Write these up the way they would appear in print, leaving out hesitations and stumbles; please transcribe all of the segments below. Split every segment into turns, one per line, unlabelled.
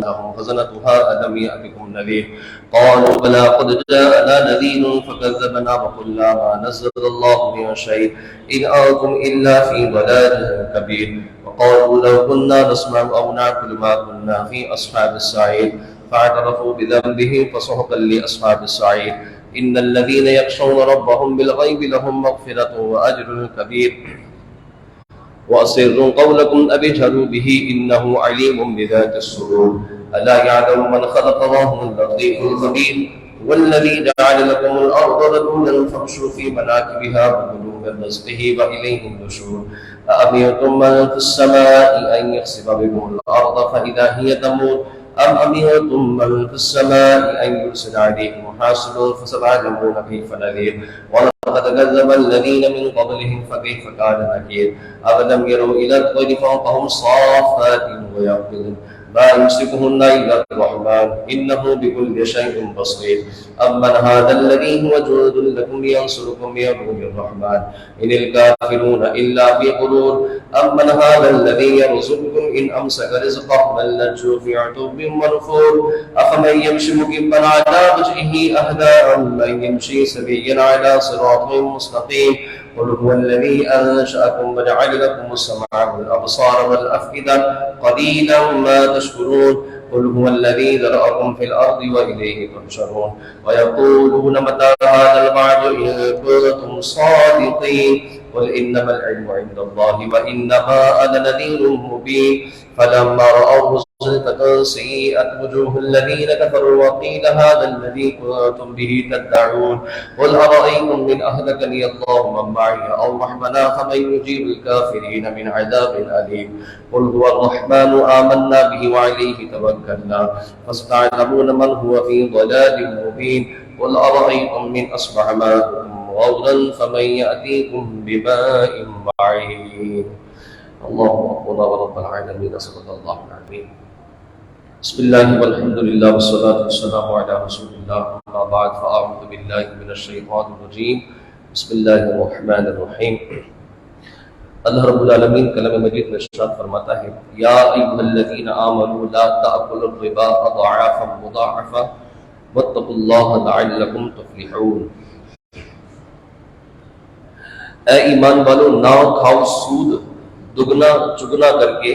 لهم خزنتها ألم يأتكم نذير قالوا بلى قد جاءنا نذير فكذبنا وقلنا ما نزل الله من شيء إن أنتم إلا في ضلال كبير وقالوا لو كنا نسمع أو نعقل ما كنا في أصحاب السعير فاعترفوا بذنبهم فسحقا لأصحاب السعير إن الذين يخشون ربهم بالغيب لهم مغفرة وأجر كبير وأسروا قولكم أو اجهروا به إنه عليم بذات الصدور ألا يعلم من خلق وهو اللطيف الخبير والذي جعل لكم الأرض ذلولا فامشوا في مناكبها وكلوا من رزقه وإليه النشور أأمنتم من في السماء أن يخسف بكم الأرض فإذا هي تمور أم أمنتم من في السماء أن يرسل عليكم حاصبا فستعلمون كيف نذير ولقد كذب الذين من قبلهم فكيف كان نكير أولم يروا إلى الطير فوقهم صافات ويقبضن ما يمسكهن إلا الرحمن إنه بكل شيء بصير أمن هذا الذي هو جند لكم ينصركم من دون الرحمن إن الكافرون إلا في غرور أمن هذا الذي يرزقكم إن أمسك رزقه بل لجوا في عتب ونفور أفمن يمشي مكبا على وجهه أهدى أمن يمشي سويا على صراط مستقيم قل هو الذي أنشأكم وجعل لكم السمع والأبصار والأفئدة قليلا ما تشكرون قل هو الذي ذرأكم في الأرض وإليه تحشرون ويقولون متى هذا الوعد إن كنتم صادقين قل إنما العلم عند الله وإنما أنا نذير مبين فلما رأوه زلفة سيئت وجوه الذين كفروا وقيل هذا الذي كنتم به تدعون قل أرأيتم من أهلكني الله من معي أو رحمنا فمن يجيب الكافرين من عذاب أليم قل هو الرحمن آمنا به وعليه توكلنا فستعلمون من هو في ضلال مبين قل أرأيتم من أصبح ماؤكم غورا فمن يأتيكم بماء معين اللهم ربنا ورب العالمين صدق الله العظيم بسم الله والحمد لله والصلاة والسلام على رسول الله أما بعد فأعوذ بالله من الشيطان الرجيم بسم الله الرحمن الرحيم اللہ رب العالمین کلام مجید میں ارشاد فرماتا ہے یا ایھا الذین آمنوا لا تأکلوا الربا اضعافا مضاعفا واتقوا اللہ لعلکم تفلحون اے ایمان والو نہ کھاؤ سود دگنا چگنا کر کے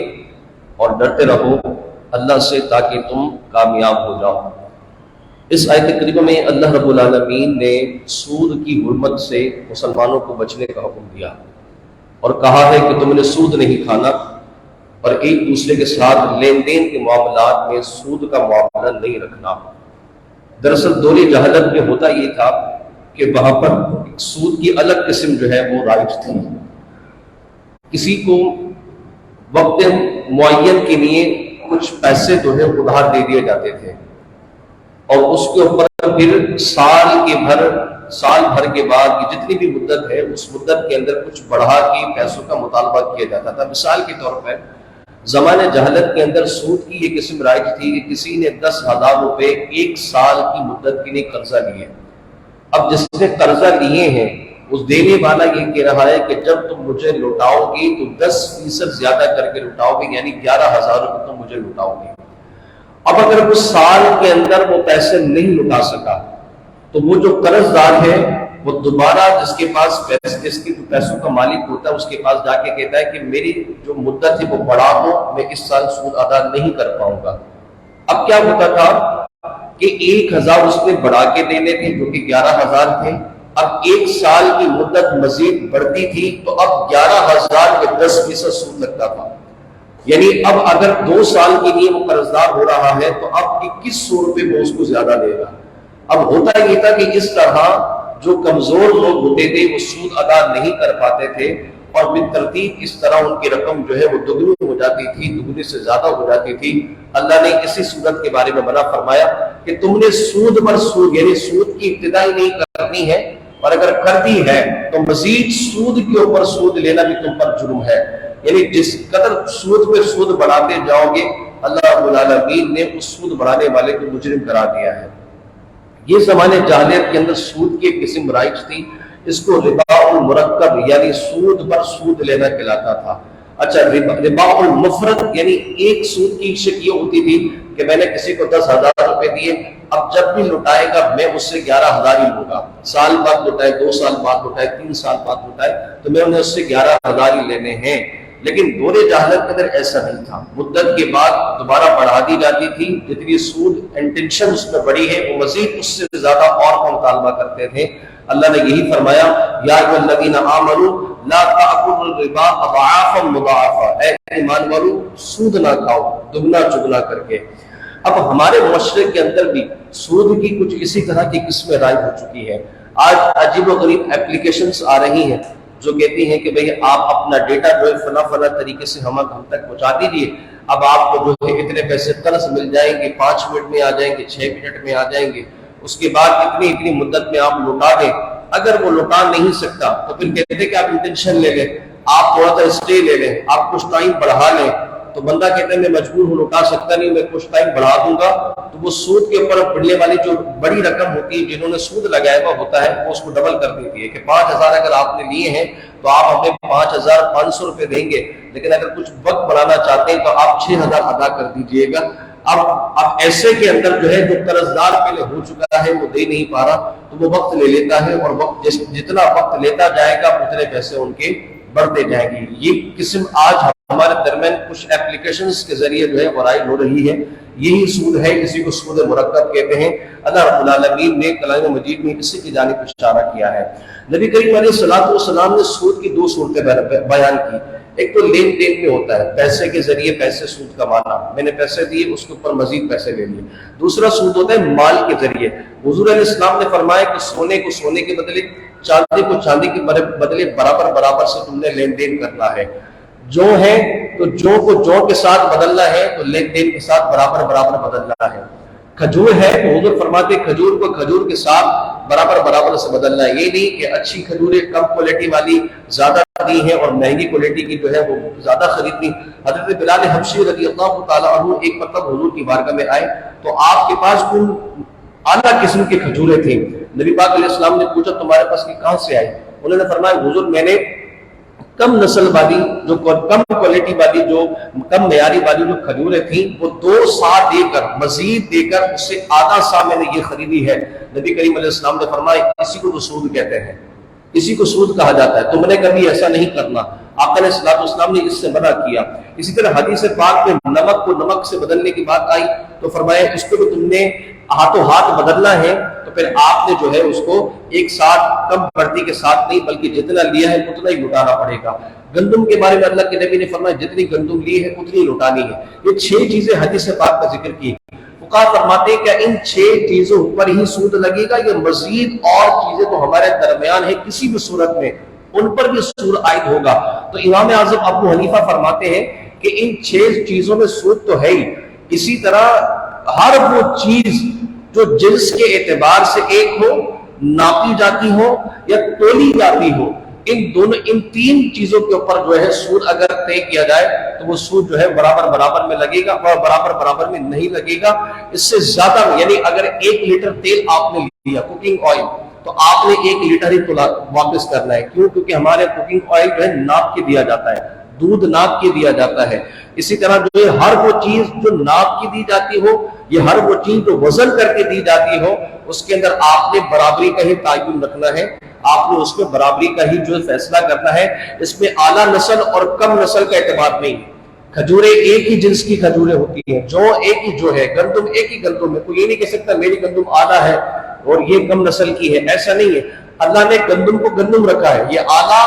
اور ڈرتے رہو اللہ سے تاکہ تم کامیاب ہو جاؤ۔ اس آیت کریمہ میں اللہ رب العالمین نے سود کی حرمت سے مسلمانوں کو بچنے کا حکم دیا اور کہا ہے کہ تم نے سود نہیں کھانا اور ایک دوسرے کے ساتھ لین دین کے معاملات میں سود کا معاملہ نہیں رکھنا۔ دراصل دور جہالت میں ہوتا یہ تھا کہ وہاں پر سود کی الگ قسم جو ہے وہ رائج تھی۔ کسی کو وقت معین کے لیے کچھ پیسے جو ہے ادھار دے دیے جاتے تھے اور اس کے اوپر پھر سال بھر کے بعد کی جتنی بھی مدت ہے اس مدت کے اندر کچھ بڑھا کے پیسوں کا مطالبہ کیا جاتا تھا۔ مثال کے طور پر زمانے جہالت کے اندر سود کی یہ قسم رائج تھی کہ کسی نے 10,000 روپے ایک سال کی مدت کے لیے قرضہ لیے۔ اب جس نے قرضہ لیے ہیں اس دینے والا یہ کہہ رہا ہے کہ جب تم مجھے لوٹاؤ گی تو 10% زیادہ کر کے لوٹاؤ گے، یعنی 11,000 روپے تم مجھے لوٹاؤ گے۔ اب اگر وہ سال کے اندر وہ پیسے نہیں لوٹا سکا تو وہ جو قرض دار ہے وہ دوبارہ جس کے پیسوں کا مالک ہوتا ہے اس کے پاس جا کے کہتا ہے کہ میری جو مدت ہے وہ بڑھا ہو، میں اس سال سود ادا نہیں کر پاؤں گا۔ اب کیا ہوتا تھا کہ 1,000 اس نے بڑھا کے دینے تھے جو کہ 11,000 تھے، اب ایک سال کی مدت مزید بڑھتی تھی تو اب 11,000 کے 10% سود لگتا تھا۔ یعنی اب اگر 2 سال کے لیے وہ قرضدار ہو رہا ہے تو اب 2,100 روپے وہ اس کو زیادہ دے گا۔ اب ہوتا یہ تھا کہ اس طرح جو کمزور لوگ ہوتے تھے وہ سود ادا نہیں کر پاتے تھے اور بالترتیب اس طرح ان کی رقم جو ہے وہ دگنی ہو جاتی تھی، دگنی سے زیادہ ہو جاتی تھی۔ اللہ نے اسی صورت کے بارے میں منع فرمایا کہ تم نے سود پر سود یعنی سود کی ابتدا ہی نہیں کرنی ہے، اور اگر کر دی ہے تو مزید سود کے اوپر سود لینا بھی تم پر جرم ہے۔ یعنی جس قدر سود پہ سود بڑھاتے جاؤ گے اللہ رب العالمین نے اس سود بڑھانے والے کو مجرم قرار دیا ہے۔ یہ زمانے جاہلیت کے اندر سود کی ایک قسم رائج تھی، اس کو ربا المرکب یعنی سود پر سود لینا کہلاتا تھا۔ اچھا ربا المفرد یعنی ایک سود کی شکل یہ ہوتی تھی کہ میں نے کسی کو 10,000 روپے دیے، اب جب بھی لوٹائے گا میں اس سے 11,000 ہی لوں گا، سال بعد لوٹائے، 2 سال بعد لوٹائے، 3 سال بعد لوٹائے، تو میں انہیں اس سے 11,000 ہی لینے ہیں۔ لیکن دور جاہلیت کے اندر ایسا نہیں تھا، مدت کے بعد دوبارہ بڑھا دی جاتی تھی، جتنی سود انٹینشن اس میں بڑی ہے وہ مزید اس سے زیادہ اور کا مطالبہ کرتے تھے۔ اللہ نے یہی فرمایا یا ایھا الذین آمنوا لا تأکلوا الربا اضعافا مضاعفا، اے ایمان والو سود نہ کھاؤ دگنا چگنا کر کے۔ اب ہمارے معاشرے کے اندر بھی سود کی کچھ اسی طرح کی قسمیں رائج ہو چکی ہے۔ آج عجیب و غریب اپلیکیشنز آ رہی ہیں جو کہتی ہیں کہ بھئی آپ اپنا ڈیٹا جو ہے فلاں طریقے سے ہم تک پہنچا دیجیے، اب آپ کو جو ہے اتنے پیسے قرض مل جائیں گے، 5 منٹ میں آ جائیں گے، 6 منٹ میں آ جائیں گے، اس کے بعد اتنی مدت میں آپ لوٹا دیں۔ اگر وہ لوٹا نہیں سکتا تو پھر کہتے ہیں کہ آپ انٹینشن لے لیں، آپ تھوڑا سا اسٹے لے لیں، آپ کچھ ٹائم بڑھا لیں، تو بندہ کہتا ہے میں مجبور ہوں، لوٹا سکتا نہیں، میں کچھ ٹائم بڑھا دوں گا، تو وہ سود کے اوپر پڑنے والی جو بڑی رقم ہوتی ہے جنہوں نے سود لگایا ہوا ہوتا ہے وہ اس کو ڈبل کر دیتی ہے کہ 5,000 اگر آپ نے لیے ہیں تو آپ ہمیں 5,500 روپے دیں گے، لیکن اگر کچھ وقت بڑھانا چاہتے ہیں تو آپ 6,000 ادا کر دیجئے گا۔ اب ایسے کے اندر جو ہے جو قرض دار پہلے ہو چکا ہے وہ دے نہیں پا رہا تو وہ وقت لے لیتا ہے، اور وقت جتنا وقت لیتا جائے گا اتنے پیسے ان کے بڑھتے جائیں گے۔ یہ قسم آج ہمارے درمیان کچھ اپلیکیشنز کے ذریعے جو ہے وائرل ہو رہی ہے، یہی سود ہے، اسی کو سود مرکب کہتے ہیں۔ اللہ رب العالمین نے کلام مجید میں اسی کی جانب اشارہ کیا ہے۔ نبی کریم علیہ الصلوۃ والسلام نے سود کی 2 صورتیں بیان کی، ایک تو لین دین میں ہوتا ہے، پیسے کے ذریعے پیسے سود کمانا، میں نے پیسے دیے اس کے اوپر مزید پیسے لے لیے۔ دوسرا سود ہوتا ہے مال کے ذریعے، حضور علیہ السلام نے فرمایا کہ سونے کو سونے کے بدلے، چاندی کو چاندی کے بدلے برابر سے تم نے لین دین کرنا ہے۔ جو ہے تو جو کو جو کے ساتھ بدلنا ہے تو لین دین کے ساتھ برابر بدلنا ہے۔ کھجور ہے تو حضور فرماتے کھجور کو کھجور کے ساتھ برابر سے بدلنا ہے، یہ نہیں کہ اچھی کھجوریں کم کوالٹی والی زیادہ دی ہیں اور مہنگی کوالٹی کی جو ہے وہ زیادہ خریدنی۔ حضرت بلال حبشی رضی اللہ تعالیٰ عنہ ایک مرتبہ حضور کی بارگاہ میں آئے تو آپ کے پاس کوئی اعلیٰ قسم کی کھجوریں تھیں۔ نبی پاک علیہ السلام نے پوچھا تمہارے پاس کی کہاں سے آئی؟ انہوں نے فرمایا حضور میں نے کم نسل والی، جو کم کوالٹی والی، جو کم معیاری والی جو کھجوریں تھیں وہ 2 سا دے کر، مزید دے کر اس سے آدھا سا میں نے یہ خریدی ہے۔ نبی کریم علیہ السلام نے فرمایا اسی کو تو سود کہتے ہیں، اسی کو سود کہا جاتا ہے، تم نے کبھی ایسا نہیں کرنا۔ آقا علیہ الصلوۃ والسلام نے اس سے منع کیا۔ اسی طرح حدیث پاک میں نمک کو نمک سے بدلنے کی بات آئی تو فرمایا اس کو تم نے ہاتھوں ہاتھ بدلنا ہے تو پھر آپ نے جو ہے اس کو ایک ساتھ کم بڑھتی کے ساتھ نہیں بلکہ جتنا لیا ہے اتنا ہی لوٹانا پڑے گا۔ گندم کے بارے میں اللہ کے نبی نے فرمایا جتنی گندم لی ہے اتنی لوٹانی ہے۔ یہ 6 چیزیں حدیث پاک کا ذکر کی۔ فقہا فرماتے ہیں کہ ان 6 چیزوں پر ہی سود لگے گا یا مزید اور چیزیں تو ہمارے درمیان ہے کسی بھی صورت میں ان پر بھی سود عائد ہوگا؟ تو امام اعظم ابو حنیفہ فرماتے ہیں کہ ان 6 چیزوں میں سود تو ہے ہی، اسی طرح ہر وہ چیز جو جنس کے اعتبار سے ایک ہو، ناپی جاتی ہو یا تولی جاتی ہو، ان 3 چیزوں کے اوپر جو ہے سود اگر طے کیا جائے تو وہ سود جو ہے برابر میں لگے گا اور برابر میں نہیں لگے گا۔ اس سے زیادہ یعنی اگر 1 لیٹر تیل آپ نے لیا کوکنگ آئل تو آپ نے 1 لیٹر ہی واپس کرنا ہے، کیوں؟ کیونکہ ہمارے کوکنگ آئل جو ہے ناپ کے دیا جاتا ہے، دودھ ناپ کے دیا جاتا ہے۔ اسی طرح جو ہے ہر وہ چیز جو ناپ کی دی جاتی ہو، یہ ہر وہ چیز جو وزن کر کے دی جاتی ہو، اس کے اندر آپ نے برابری کا ہی تعین رکھنا ہے، آپ نے اس میں برابری کا ہی جو فیصلہ کرنا ہے۔ اس میں اعلیٰ نسل اور کم نسل کا اعتبار نہیں۔ کھجوریں ایک ہی جنس کی کھجوریں ہوتی ہیں، جو ایک ہی جو ہے، گندم ایک ہی گندم ہے، کوئی یہ نہیں کہہ سکتا میری گندم اعلیٰ ہے اور یہ کم نسل کی ہے، ایسا نہیں ہے۔ اللہ نے گندم کو گندم رکھا ہے، یہ اعلیٰ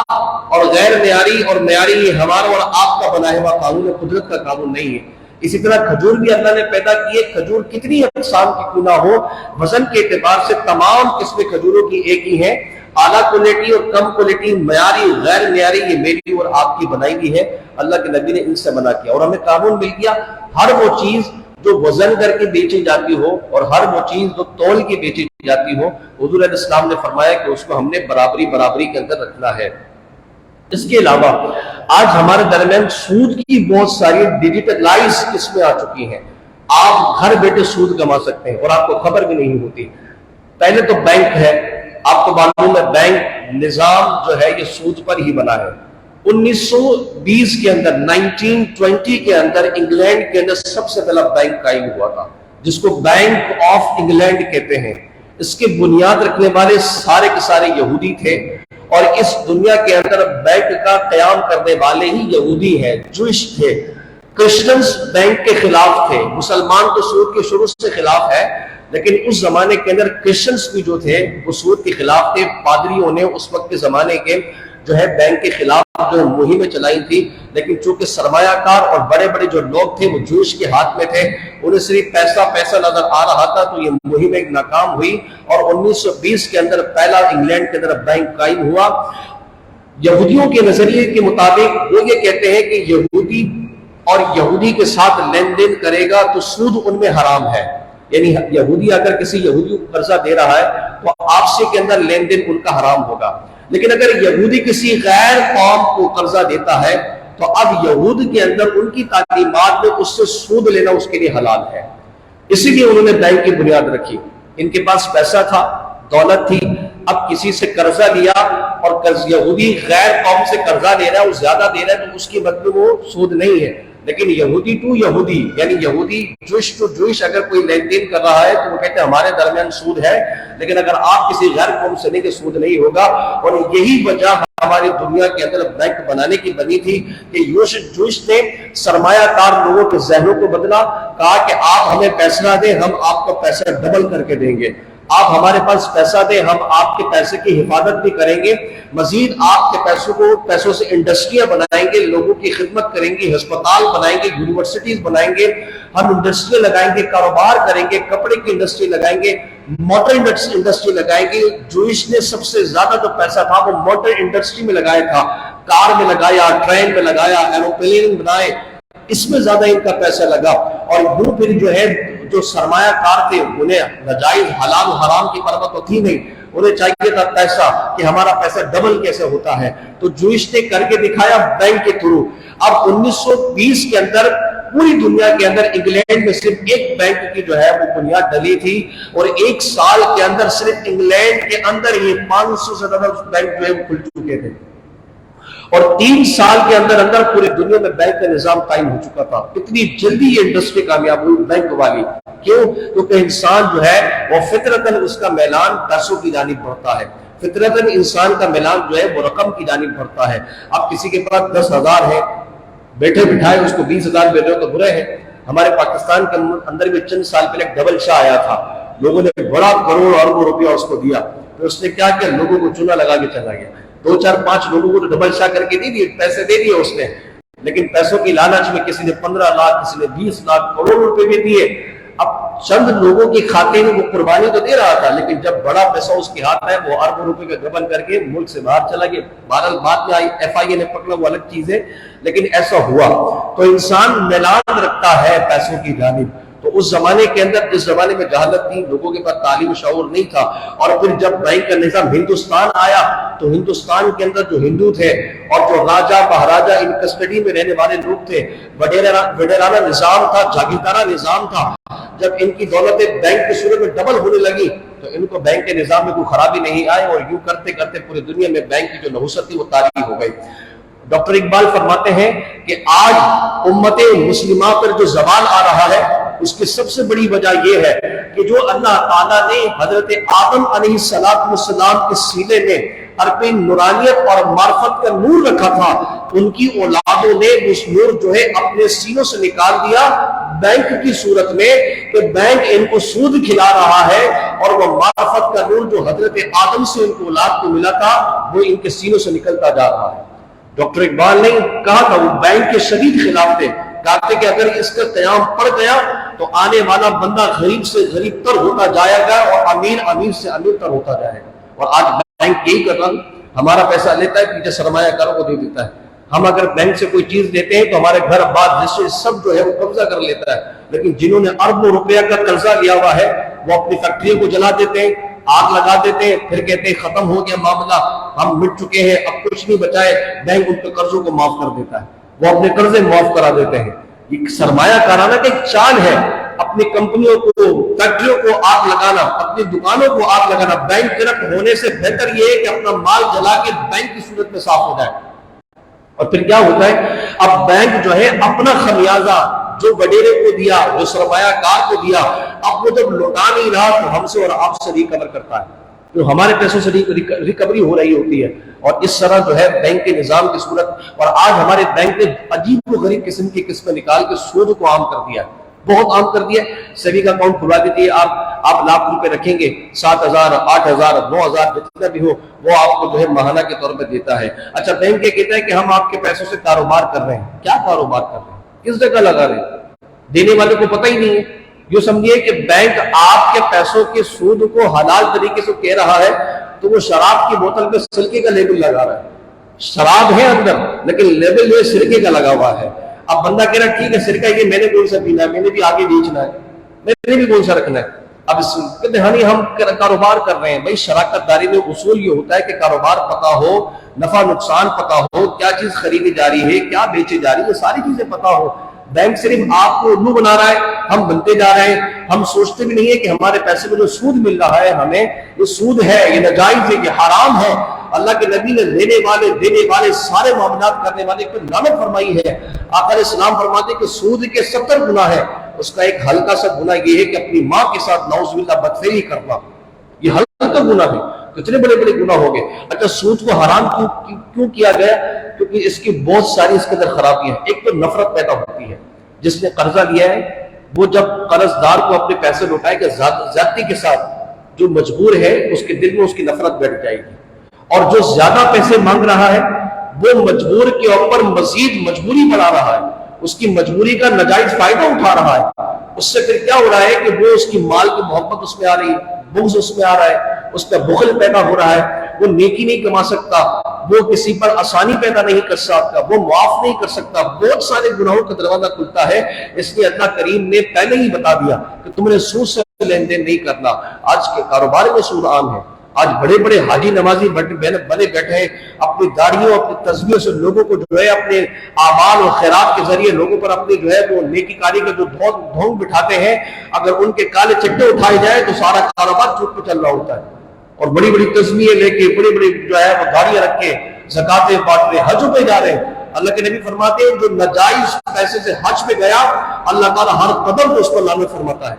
اور غیر معیاری اور معیاری یہ ہمارا اور آپ کا بنایا ہوا قانون ہے، قدرت کا قانون نہیں ہے۔ اسی طرح کھجور بھی اللہ نے پیدا کیے، کھجور کتنی اقسام کی کیوں نہ ہو، وزن کے اعتبار سے تمام قسمیں کھجوروں کی ایک ہی ہیں، اعلیٰ کوالٹی اور کم کوالٹی، معیاری غیر معیاری، یہ میری اور آپ کی بنائی ہوئی ہے۔ اللہ کے نبی نے ان سے منع کیا اور ہمیں قانون مل گیا، ہر وہ چیز جو وزن کر کے بیچی جاتی ہو اور ہر وہ چیز جو تول کے بیچی جاتی ہو، حضور علیہ السلام نے فرمایا کہ اس کو ہم نے برابری کے اندر رکھنا ہے۔ اس کے علاوہ آج ہمارے درمیان سود کی بہت ساری ڈیجیٹلائز قسمیں آ چکی ہیں، آپ گھر بیٹھے سود کما سکتے ہیں اور آپ کو خبر بھی نہیں ہوتی۔ پہلے تو بینک ہے، آپ کو معلوم ہے بینک نظام جو ہے یہ سود پر ہی بنا ہے، 1920 کے اندر 1920 کے اندر انگلینڈ کے اندر سب سے پہلا بینک قائم ہوا تھا، جس کو بینک آف انگلینڈ کہتے ہیں۔ اس کی بنیاد رکھنے والے سارے کے سارے یہودی تھے، اور اس دنیا کے اندر بینک کا قیام کرنے والے ہی یہودی ہیں، جوئش تھے۔ کرسچنز بینک کے خلاف تھے، مسلمان تو سود کے شروع سے خلاف ہے، لیکن اس زمانے کے اندر کرسچنز بھی جو تھے وہ سود کے خلاف تھے۔ پادریوں نے اس وقت کے زمانے کے جو ہے بینک کے خلاف جو مہمیں چلائی تھی، لیکن چونکہ سرمایہ کار اور بڑے بڑے جو لوگ تھے وہ جوش کے ہاتھ میں تھے، انہیں صرف پیسہ نظر آ رہا تھا، تو یہ مہم ایک ناکام ہوئی، اور 1920 کے اندر پہلا انگلینڈ کے اندر بینک قائم ہوا۔ یہودیوں کے نظریے کے مطابق وہ یہ کہتے ہیں کہ یہودی اور یہودی کے ساتھ لین دین کرے گا تو سود ان میں حرام ہے، یعنی یہودی اگر کسی یہودی کو قرضہ دے رہا ہے تو آپسی کے اندر لین دین ان کا حرام ہوگا، لیکن اگر یہودی کسی غیر قوم کو قرضہ دیتا ہے تو اب یہود کے اندر ان کی تعلیمات میں اس سے سود لینا اس کے لیے حلال ہے۔ اسی لیے انہوں نے بینک کی بنیاد رکھی۔ ان کے پاس پیسہ تھا، دولت تھی، اب کسی سے قرضہ لیا، اور یہودی غیر قوم سے قرضہ لے رہا ہے، وہ زیادہ دے رہا ہے تو اس کی مطلب وہ سود نہیں ہے، لیکن یہودی ٹو یہودی یعنی یہودی جوش ٹو جوش اگر کوئی لین دین کر رہا ہے تو وہ کہتے ہیں ہمارے درمیان سود ہے، لیکن اگر آپ کسی غیر قوم سے نہیں کہ سود نہیں ہوگا۔ اور یہی وجہ ہماری دنیا کے اندر بینک بنانے کی بنی تھی کہ جوش نے سرمایہ کار لوگوں کے ذہنوں کو بدلا، کہا کہ آپ ہمیں پیسہ دیں، ہم آپ کو پیسہ ڈبل کر کے دیں گے، آپ ہمارے پاس پیسہ دیں، ہم آپ کے پیسے کی حفاظت بھی کریں گے، مزید آپ کے پیسوں سے انڈسٹریاں بنائیں گے، لوگوں کی خدمت کریں گے، ہسپتال بنائیں گے، یونیورسٹیز بنائیں گے، ہم انڈسٹری لگائیں گے، کاروبار کریں گے، کپڑے کی انڈسٹری لگائیں گے، موٹر انڈسٹری لگائیں گے۔ جوئش نے سب سے زیادہ جو پیسہ تھا وہ موٹر انڈسٹری میں لگایا تھا، کار میں لگایا، ٹرین میں لگایا، ایروپلین بنائے، اس میں زیادہ ان کا پیسہ لگا۔ اور یوں پھر جو ہے جو سرمایہ کار تھے انہیں ناجائز حلال و حرام کی پرواہ تو تھی نہیں، انہیں چاہیے تھا پیسہ کہ ہمارا پیسہ ڈبل کیسے ہوتا ہے، تو جوئش نے کر کے دکھایا بینک کے تھرو۔ اب 1920 کے اندر پوری دنیا کے اندر انگلینڈ میں صرف ایک بینک کی جو ہے وہ بنیاد ڈلی تھی، اور ایک سال کے اندر صرف انگلینڈ کے اندر ہی 500 سے زیادہ بینک جو ہے وہ کھل چکے تھے، اور 3 سال کے اندر اندر پوری دنیا میں بینک کا نظام قائم ہو چکا تھا۔ اتنی جلدی یہ انڈسٹری کامیاب ہوئی بینک والی، کیوں؟ کیونکہ انسان جو ہے وہ فطرتاً اس کا میلان پیسوں کی جانب بڑھتا ہے، فطرتاً انسان کا میلان جو ہے وہ رقم کی جانب بڑھتا ہے۔ اب کسی کے پاس 10,000 ہے، بیٹھے بٹھائے اس کو 20,000 بیٹے تو برے ہیں۔ ہمارے پاکستان کے اندر بھی چند سال پہلے ایک ڈبل شاہ آیا تھا، لوگوں نے بڑا کروڑ اربوں روپیہ اس کو دیا، پھر اس نے کیا کیا، لوگوں کو چونا لگا کے چلا گیا۔ 2 4 5 لوگوں کو ڈبل شاہ کر کے نہیں دیے، پیسے دے دیے اس نے، لیکن پیسوں کی لالچ میں کسی نے 15 لاکھ، کسی نے 20 لاکھ، کروڑ روپے بھی دیے۔ اب چند لوگوں کی کھاتے میں وہ قربانی تو دے رہا تھا، لیکن جب بڑا پیسہ اس کے ہاتھ ہے وہ اربوں روپے کا گبن کر کے ملک سے باہر چلا گیا۔ بہرحال بعد میں FIA نے پکڑا، وہ الگ چیز ہے، لیکن ایسا ہوا۔ تو انسان میلان رکھتا ہے پیسوں کی جانب۔ تو اس زمانے کے اندر، جس زمانے میں جہالت تھی، لوگوں کے پاس تعلیم و شعور نہیں تھا، اور پھر جب بینک کا نظام ہندوستان آیا تو ہندوستان کے اندر جو ہندو تھے اور جو راجہ مہاراجہ ان کسٹڈی میں رہنے والے لوگ تھے، وڈیرانہ نظام تھا، جاگیردارہ نظام تھا، جب ان کی دولتیں بینک کی صورت میں ڈبل ہونے لگی تو ان کو بینک کے نظام میں کوئی خرابی نہیں آئی، اور یوں کرتے کرتے پوری دنیا میں بینک کی جو نحوست تھی وہ طاری ہو گئی۔ ڈاکٹر اقبال فرماتے ہیں کہ آج امت مسلمہ پر جو زوال آ رہا ہے اس کی سب سے بڑی وجہ یہ ہے کہ جو اللہ تعالیٰ نے حضرت آدم علیہ السلام کے سینے میں عربی نورانیت اور معرفت کا نور رکھا تھا، ان کی اولادوں نے اس نور جو ہے اپنے سینوں سے نکال دیا بینک کی صورت میں، کہ بینک ان کو سود کھلا رہا ہے، اور وہ معرفت کا نور جو حضرت آدم سے ان کو اولاد کو ملا تھا وہ ان کے سینوں سے نکلتا جا رہا ہے۔ ڈاکٹر اقبال نے کہا تھا، وہ بینک کے شدید خلاف تھے، کہتے کہ اگر اس کا قیام پڑ گیا تو آنے والا بندہ غریب سے غریب تر ہوتا جائے گا اور امیر امیر سے امیر تر ہوتا جائے گا۔ اور آج بینک یہی کر رہا ہے، ہمارا پیسہ لیتا ہے، پیچھے سرمایہ کاروں کو دے دیتا ہے۔ ہم اگر بینک سے کوئی چیز لیتے ہیں تو ہمارے گھر بار جس سب جو ہے وہ قبضہ کر لیتا ہے، لیکن جنہوں نے اربوں روپیہ کا قرضہ لیا ہوا ہے وہ اپنی فیکٹریوں کو جلا دیتے ہیں، آگ لگا دیتے ہیں، پھر کہتے ہیں ختم ہو گیا معاملہ، ہم مٹ چکے ہیں، اب کچھ نہیں بچائے۔ بینک ان کے قرضوں کو معاف کر دیتا ہے، وہ اپنے قرضے معاف کرا دیتے ہیں۔ یہ سرمایہ کارانہ کا ایک چال ہے، اپنی کمپنیوں کو، فیکٹریوں کو آگ لگانا، اپنی دکانوں کو آگ لگانا۔ بینک کرپٹ ہونے سے بہتر یہ ہے کہ اپنا مال جلا کے بینک کی صورت میں صاف ہو جائے۔
اور پھر کیا ہوتا ہے، اب بینک جو ہے اپنا خمیازہ جو وڈیرے کو دیا، جو سرمایہ کار کو دیا، اب وہ جب لوٹا نہیں رہا تو ہم سے اور آپ سے ریکور کرتا ہے، تو ہمارے پیسوں سے ریکوری ہو رہی ہوتی ہے. اور اس طرح جو ہے بینک کے نظام کی صورت. اور آج ہمارے بینک نے عجیب و غریب قسم کی قسمیں نکال کے سود کو عام کر دیا، بہت عام کر دیا. سیونگ اکاؤنٹ کھلوا دیجیے، آپ لاکھ روپے رکھیں گے، 7,000 8,000 9,000 جتنا بھی ہو وہ آپ کو جو ہے ماہانہ کے طور پہ دیتا ہے. اچھا بینک یہ کہتا ہے کہ ہم آپ کے پیسوں سے کاروبار کر رہے ہیں. کیا کاروبار کر رہے ہیں؟ کس جگہ لگا رہے ہیں؟ دینے والے کو پتہ ہی نہیں ہے. یہ سمجھیے کہ بینک آپ کے پیسوں کے سود کو حلال طریقے سے کہہ رہا ہے تو وہ شراب کی بوتل پہ سرکے کا لیبل لگا رہا ہے. شراب ہے اندر لیکن لیبل جو ہے سرکے کا لگا ہوا ہے. اب بندہ کہہ رہا ٹھیک ہے سرکہ یہ میں نے کون سا پینا ہے، میں نے بھی آگے بیچنا ہے، میں نے بھی کون سا رکھنا ہے. اب کہتے ہیں ہم کاروبار کر رہے ہیں. بھائی شراکت داری میں اصول یہ ہوتا ہے کہ کاروبار پتہ ہو، نفع نقصان پتہ ہو، کیا چیز خریدی جا رہی ہے، کیا بیچی جا رہی ہے، یہ ساری چیزیں پتہ ہو. بینک صرف آپ کو الو بنا رہا ہے، ہم بنتے جا رہے ہیں. ہم سوچتے بھی نہیں ہے کہ ہمارے پیسے میں جو سود مل رہا ہے ہمیں، یہ سود ہے، یہ ناجائز ہے، یہ حرام ہے. اللہ کے نبی نے لینے والے سارے معاملات کرنے والے کو لعنت فرمائی ہے. آقا علیہ السلام فرماتے ہیں کہ سود کے 70 گناہ ہے، اس کا ایک ہلکا سا گناہ یہ ہے کہ اپنی ماں کے ساتھ نعوذ باللہ بدفعلی کرنا. یہ ہلکا گناہ ہے، کتنے بڑے بڑے گناہ ہو گئے. اچھا سود کو حرام کیوں کیا گیا؟ کیونکہ اس کی بہت ساری اس کے اندر خرابیاں ہیں. ایک تو نفرت پیدا ہوتی ہے. جس نے قرضہ لیا ہے وہ جب قرض دار کو اپنے پیسے لوٹائے گا زیادتی کے ساتھ، جو مجبور ہے اس کے دل میں اس کی نفرت بیٹھ جائے گی. اور جو زیادہ پیسے مانگ رہا ہے وہ مجبور کے اوپر مزید مجبوری بڑھا رہا ہے، اس کی مجبوری کا ناجائز فائدہ اٹھا رہا ہے. اس سے پھر کیا ہو رہا ہے کہ وہ اس کی مال کی محبت اس میں آ رہی ہے، بغض اس میں آ رہا ہے، اس کا بخل پیدا ہو رہا ہے. وہ نیکی نہیں کما سکتا، وہ کسی پر آسانی پیدا نہیں کر سکتا، وہ معاف نہیں کر سکتا. بہت سارے گناہوں کا دروازہ کھلتا ہے. اس لیے اللہ کریم نے پہلے ہی بتا دیا کہ تم نے سود سے لین دین نہیں کرنا. آج کے کاروبار میں سود عام ہے. آج بڑے بڑے حاجی نمازی بنے بیٹھے ہیں، اپنی داڑھیوں اپنی تسبیحوں سے لوگوں کو جو ہے اپنے اعمال اور خیرات کے ذریعے لوگوں پر اپنی جو ہے وہ نیکی کاری کا جو ڈھونگ بٹھاتے ہیں. اگر ان کے کالے چٹے اٹھائے جائے تو سارا کاروبار چھوٹ پہ چل رہا ہوتا ہے. اور بڑی بڑی تسبیحیں لے کے بڑی بڑی جو ہے وہ داڑیاں رکھ کے زکاتیں بانٹ رہے، حجوں پہ جا رہے ہیں. اللہ کے نبی فرماتے ہیں جو ناجائز پیسے سے حج پہ گیا اللہ تعالیٰ ہر قدم کو اس پر لعنت فرماتا ہے.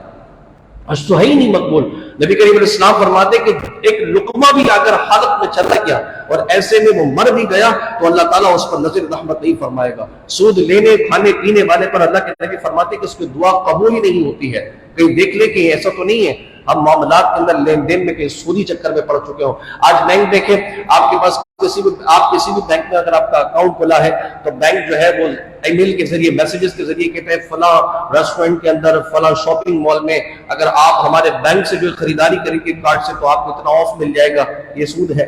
حج تو ہے ہی نہیں مقبول. نبی کریم علیہ السلام فرماتے کہ ایک لقمہ بھی اگر حلق میں چلا گیا اور ایسے میں وہ مر بھی گیا تو اللہ تعالیٰ اس پر نظر رحمت نہیں فرمائے گا. سود لینے کھانے پینے والے پر اللہ کے نبی فرماتے کہ اس کی دعا قبول ہی نہیں ہوتی ہے. کہیں دیکھ لے کہ ایسا تو نہیں ہے ہم معاملات کے اندر لین دین میں کہیں سودی چکر میں پڑ چکے ہوں. آج بینک دیکھیں، آپ کے پاس کسی بھی بینک میں اگر آپ کا اکاؤنٹ کھلا ہے تو بینک جو ہے وہ ای میل کے ذریعے میسیجز کے ذریعے کہتے ہیں فلاں ریسٹورنٹ کے اندر فلاں شاپنگ مال میں اگر آپ ہمارے بینک سے جو خریداری کریں گے کارڈ سے تو آپ کو اتنا آف مل جائے گا. یہ سود ہے،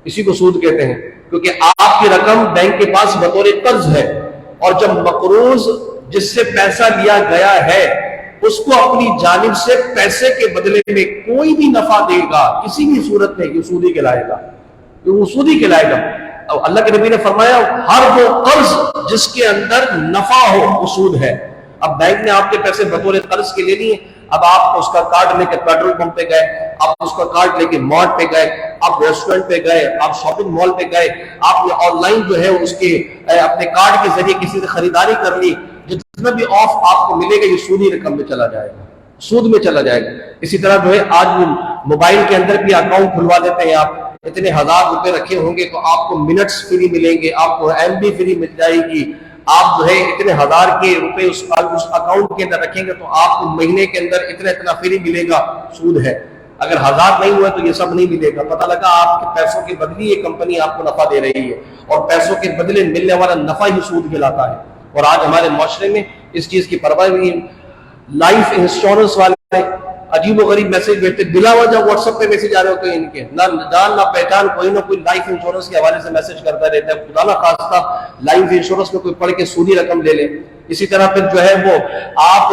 اسی کو سود کہتے ہیں. کیونکہ آپ کی رقم بینک کے پاس بطور قرض ہے اور جب مقروض جس سے پیسہ لیا گیا ہے اس کو اپنی جانب سے پیسے کے بدلے میں کوئی بھی نفع دے گا کسی بھی صورت میں یہ سودی کہلائے گا، وہ سودی کہلائے گا. اللہ کے نبی نے فرمایا ہر وہ قرض جس کے اندر نفع ہو وہ سود ہے. اب بینک نے آپ کے پیسے بطور قرض کے لے لیے، اب آپ اس کا کارڈ لے کے پیٹرول پمپ پہ گئے، آپ اس کا کارڈ لے کے مارٹ پہ گئے، آپ ریسٹورنٹ پہ گئے، آپ شاپنگ مال پہ گئے، آپ نے آن لائن جو ہے اس کے اپنے کارڈ کے ذریعے کسی سے خریداری کر لی، جتنا بھی آف آپ کو ملے گا یہ سودی رقم میں چلا جائے گا، سود میں چلا جائے گا. اسی طرح جو ہے آج موبائل کے اندر بھی اکاؤنٹ کھلوا دیتے ہیں. آپ اتنے 1000 روپے رکھے ہوں گے تو آپ کو منٹس فری ملیں گے، آپ کو ایم بی فری مل جائے گی. آپ جو ہے اتنے 1000 کے روپے اس اکاؤنٹ کے اندر رکھیں گے تو آپ کو مہینے کے اندر اتنا فری ملے گا. سود ہے. اگر 1000 نہیں ہوا تو یہ سب نہیں ملے گا. پتہ لگا آپ کے پیسوں کے بدلے یہ کمپنی آپ کو نفع دے رہی ہے اور پیسوں کے بدلے ملنے والا نفع ہی سود کہلاتا ہے. اور آج ہمارے معاشرے میں اس چیز کی پرواہ نہیں. لائف انشورنس والے عجیب و غریب میسج بھیجتے، بلا وجہ واٹس ایپ پہ میسج آ رہے ہوتے ہیں ان کے، نہ جان نہ پہچان، کوئی نہ کوئی لائف انشورنس کے حوالے سے میسج کرتا رہتا ہے. خدا نہ خواستہ لائف انشورنس میں کوئی پڑھ کے سودی رقم لے لے. اسی طرح پھر جو ہے وہ آپ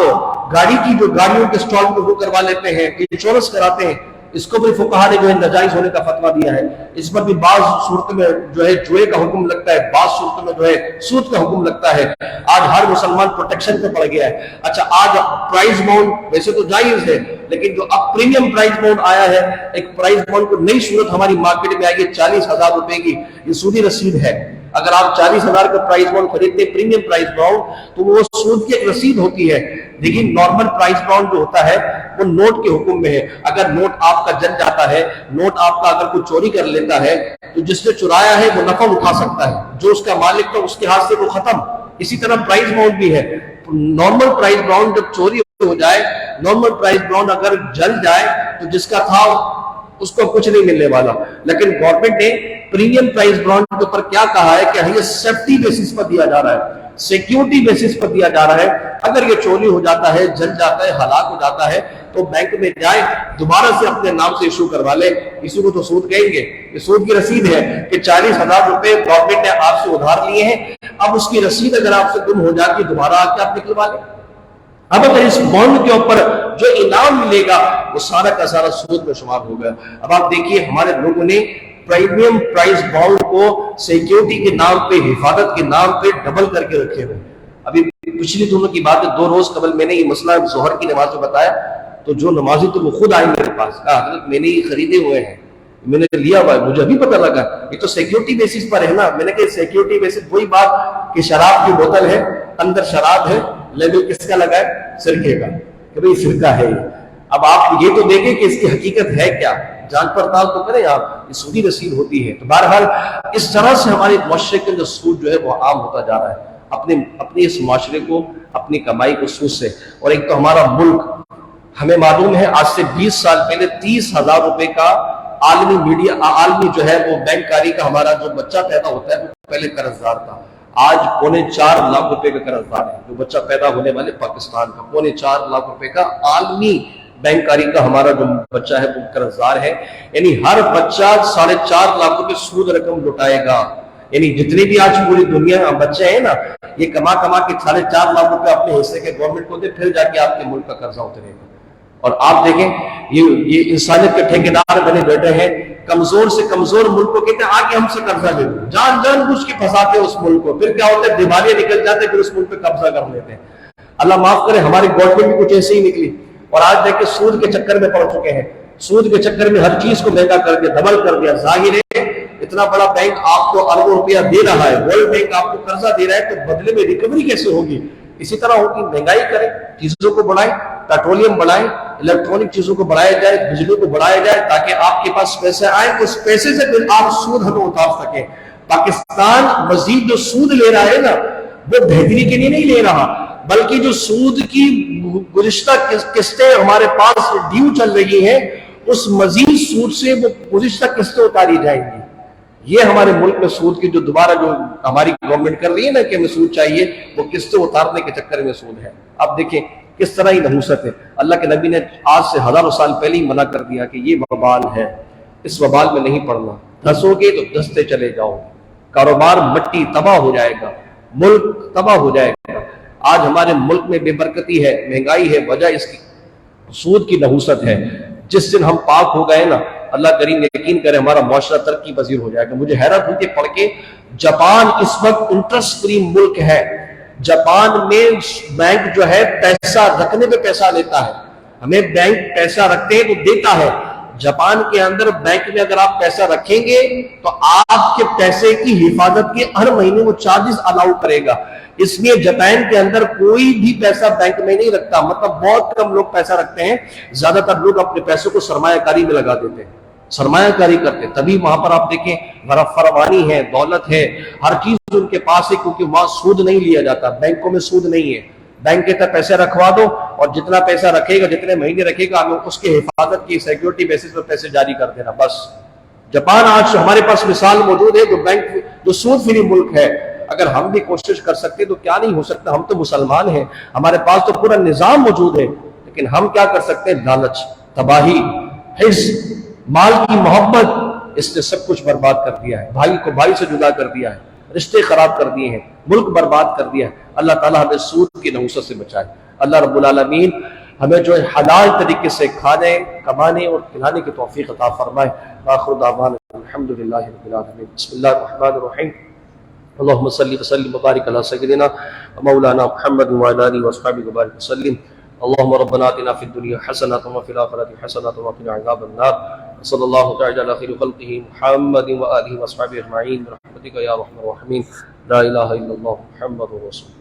گاڑی کی جو گاڑیوں کے اسٹال میں وہ کروا لیتے ہیں، انشورنس کراتے ہیں. اس کو بھی فقہا نے جو ہے ناجائز ہونے کا فتویٰ دیا ہے. اس پر بھی بعض صورت میں جو ہے جوئے کا حکم لگتا ہے، بعض صورتوں میں جو ہے سود کا حکم لگتا ہے۔ آج ہر مسلمان پروٹیکشن پہ پڑ گیا ہے۔ اچھا آج پرائز بانڈ ویسے تو جائز ہے، لیکن جو اب پریمیم پرائز بانڈ آیا ہے، ایک پرائز بانڈ کو نئی صورت ہماری مارکیٹ میں آئی ہے 40,000 روپے کی، یہ سودی رسید ہے۔ اگر آپ 40,000 کا پرائز بانڈ خریدتے ہیں پریمیم پرائز بانڈ، تو وہ سود کی ایک رسید ہوتی ہے۔ لیکن نارمل پرائز بانڈ جو ہوتا ہے وہ نوٹ کے حکم میں ہے۔ اگر نوٹ آپ کا جل جاتا ہے، نوٹ آپ کا اگر کوئی چوری کر لیتا ہے، تو جس نے چرایا ہے وہ نفع اٹھا سکتا ہے، جو اس کا مالک تھا اس کے ہاتھ سے وہ ختم۔ اسی طرح پرائز بانڈ بھی ہے۔ نارمل پرائز بانڈ جب چوری ہو جائے، نارمل پرائز بانڈ اگر جل جائے تو جس کا تھا اس کو کچھ نہیں ملنے والا۔ لیکن گورنمنٹ نے پریمیم پرائز بانڈ کے اوپر کیا کہا ہے کہ یہ سیفٹی بیسس پر دیا جا رہا ہے، سیکیورٹی بیسس پر دیا جا رہا ہے۔ اگر یہ چوری ہو جاتا ہے، جل جاتا ہے، ہلاک ہو جاتا ہے، تو بینک میں جائے دوبارہ سے اپنے نام سے ایشو کروا لے۔ اسی کو تو سود کہیں گے۔ یہ سود کی رسید ہے کہ 40,000 روپے گورنمنٹ نے آپ سے ادھار لیے ہیں، اب اس کی رسید اگر آپ سے گم ہو جاتی ہے دوبارہ آ کے آپ نکلوا لیں۔ اب اگر اس بانڈ کے اوپر جو انعام ملے گا وہ سارا کا سارا سود میں شمار ہوگا۔ اب آپ دیکھیے ہمارے لوگوں نے پریمیم پرائز بانڈ کو سیکیورٹی کے نام پہ، حفاظت کے نام پہ ڈبل کر کے رکھے ہوئے۔ ابھی پچھلی دنوں کی بات ہے، 2 روز قبل میں نے یہ مسئلہ ظہر کی نماز میں بتایا، تو جو نمازی تو وہ خود آئے میرے پاس، کہا حضرت میں نے یہ خریدے ہوئے ہیں، میں نے لیا ہوا ہے، مجھے ابھی پتہ لگا یہ تو سیکیورٹی بیسس پر ہے نا۔ میں نے کہا سیکیورٹی بیسس وہی بات کہ شراب کی بوتل ہے، اندر شراب ہے، لیبل کس کا لگا ہے؟ سرکے کا، کہ بھئی سرکہ ہے یہ۔ اب آپ یہ تو دیکھیں کہ اس کی حقیقت ہے کیا، جان پڑتال تو کریں آپ، یہ سودی رسید ہوتی ہے۔ تو بہرحال اس طرح سے ہمارے معاشرے کے اندر سود جو ہے وہ عام ہوتا جا رہا ہے، اپنے اس معاشرے کو، اپنی کمائی کو سود سے۔ اور ایک تو ہمارا ملک، ہمیں معلوم ہے آج سے 20 سال پہلے 30,000 روپے کا عالمی جو ہے وہ بینک کاری کا ہمارا جو بچہ پیدا ہوتا ہے وہ پہلے قرض دار تھا۔ آج 4.25 لاکھ روپے کا قرض دار ہے جو بچہ پیدا ہونے والے پاکستان کا، 4.25 لاکھ روپے کا عالمی بینک کاری کا ہمارا جو بچہ ہے وہ قرض دار ہے۔ یعنی ہر بچہ 4.5 لاکھ روپے سود رقم لٹائے گا۔ یعنی جتنے بھی آج پوری دنیا میں بچے ہیں نا، یہ کما کے 4.5 لاکھ روپے اپنے حصے کے گورنمنٹ کو دے، پھر جا کے آپ کے ملک کا قرضہ اترے گا۔ اور آپ دیکھیں یہ انسانیت کے ٹھیکیدار بنے بیٹھے ہیں، کمزور سے کمزور ملک کو کہتے ہیں آگے ہم سے قرضہ لے لو، جان بوجھ کے پھنساتے ہیں اس ملک کو، پھر کیا ہوتا ہے دیوالیاں نکل جاتے ہیں، پھر اس ملک پہ قبضہ کر لیتے ہیں۔ اللہ معاف کرے ہماری گورنمنٹ بھی کچھ ایسے ہی نکلی، اور آج دیکھ کے سود کے چکر میں پڑ چکے ہیں، سود کے چکر میں ہر چیز کو مہنگا کر دیا، ڈبل کر دیا۔ ظاہر ہے اتنا بڑا بینک آپ کو اربوں روپیہ دے رہا ہے، ورلڈ بینک آپ کو قرضہ دے رہا ہے، تو بدلے میں ریکوری کیسے ہوگی؟ اسی طرح ہوگی، مہنگائی کریں، چیزوں کو بڑھائیں، پیٹرولیم بڑھائیں، الیکٹرانک چیزوں کو بڑھایا جائے، بجلی کو بڑھایا جائے، تاکہ آپ کے پاس پیسے آئیں، اس پیسے سے پھر آپ سود ہمیں اتار سکیں۔ پاکستان مزید جو سود لے رہا ہے نا، وہ بہتری کے لیے نہیں لے رہا، بلکہ جو سود کی گزشتہ قسطیں ہمارے پاس ڈیو چل رہی ہیں، اس مزید سود سے وہ گزشتہ قسطیں اتاری جائیں گی۔ یہ ہمارے ملک میں سود کی جو دوبارہ جو ہماری گورنمنٹ کر رہی ہے نا کہ ہمیں سود چاہیے، وہ قسطیں اتارنے کے چکر میں سود ہے۔ اب دیکھیں کس طرح ہی نحوست ہے۔ اللہ کے نبی نے آج سے ہزاروں سال پہلے ہی منع کر دیا کہ یہ وبال ہے، اس وبال میں نہیں پڑنا، دھسو گے تو دھستے چلے جاؤ، کاروبار مٹی تباہ ہو جائے گا، ملک تباہ ہو جائے گا۔ آج ہمارے ملک میں بے برکتی ہے، مہنگائی ہے، وجہ اس کی سود کی نحوست ہے۔ جس دن ہم پاک ہو گئے نا، اللہ کریم یقین کرے ہمارا معاشرہ ترقی پذیر ہو جائے گا۔ مجھے حیرت ہوتی ہے پڑھ کے، جاپان اس وقت انٹرسٹ فری ملک ہے۔ جاپان میں بینک جو ہے پیسہ رکھنے پہ پیسہ لیتا ہے، ہمیں بینک پیسہ رکھتے ہیں تو دیتا ہے، جاپان کے اندر بینک میں اگر آپ پیسہ رکھیں گے تو آپ کے پیسے کی حفاظت کے ہر مہینے وہ چارجز الاؤ کرے گا۔ اس لیے جاپان کے اندر کوئی بھی پیسہ بینک میں نہیں رکھتا، مطلب بہت کم لوگ پیسہ رکھتے ہیں، زیادہ تر لوگ اپنے پیسوں کو سرمایہ کاری میں لگا دیتے ہیں، سرمایہ کاری کرتے ہیں۔ تبھی وہاں پر آپ دیکھیں فراوانی ہے، دولت ہے، ہر چیز ان کے پاس ہے، کیونکہ وہاں سود نہیں لیا جاتا، بینکوں میں سود نہیں ہے۔ بینک کے تک پیسے رکھوا دو اور جتنا پیسہ رکھے گا، جتنے مہینے رکھے گا، ہمیں اس کے حفاظت کی سیکیورٹی بیسس پر پیسے جاری کر دینا، بس۔ جاپان آج ہمارے پاس مثال موجود ہے، جو بینک جو سود فری ملک ہے۔ اگر ہم بھی کوشش کر سکتے تو کیا نہیں ہو سکتا؟ ہم تو مسلمان ہیں، ہمارے پاس تو پورا نظام موجود ہے، لیکن ہم کیا کر سکتے ہیں؟ لالچ، تباہی، حرص، مال کی محبت، اس نے سب کچھ برباد کر دیا ہے، بھائی کو بھائی سے جدا کر دیا ہے، رشتے خراب کر دیے ہیں، ملک برباد کر دیا ہے۔ اللہ تعالیٰ ہمیں سود کی نحوست سے بچائے۔ اللہ رب العالمین ہمیں جو ہے حلال طریقے سے کھانے کمانے اور کھلانے کی توفیق عطا فرمائے. آخر دعوانا الحمدللہ رب العالمین. بسم اللہ الرحمن الرحیم. اللهم صل وسلم وبارك على سيدنا ومولانا محمد وعلى اله وصحبه وبارك وسلم. اللهم ربنا آتنا في الدنيا حسنة وفي الآخرة حسنة وقنا عذاب النار. صلى الله تعالى على خير خلقه محمد وآله وصحبه أجمعين برحمتك يا أرحم الراحمين. لا إله إلا الله محمد رسول الله.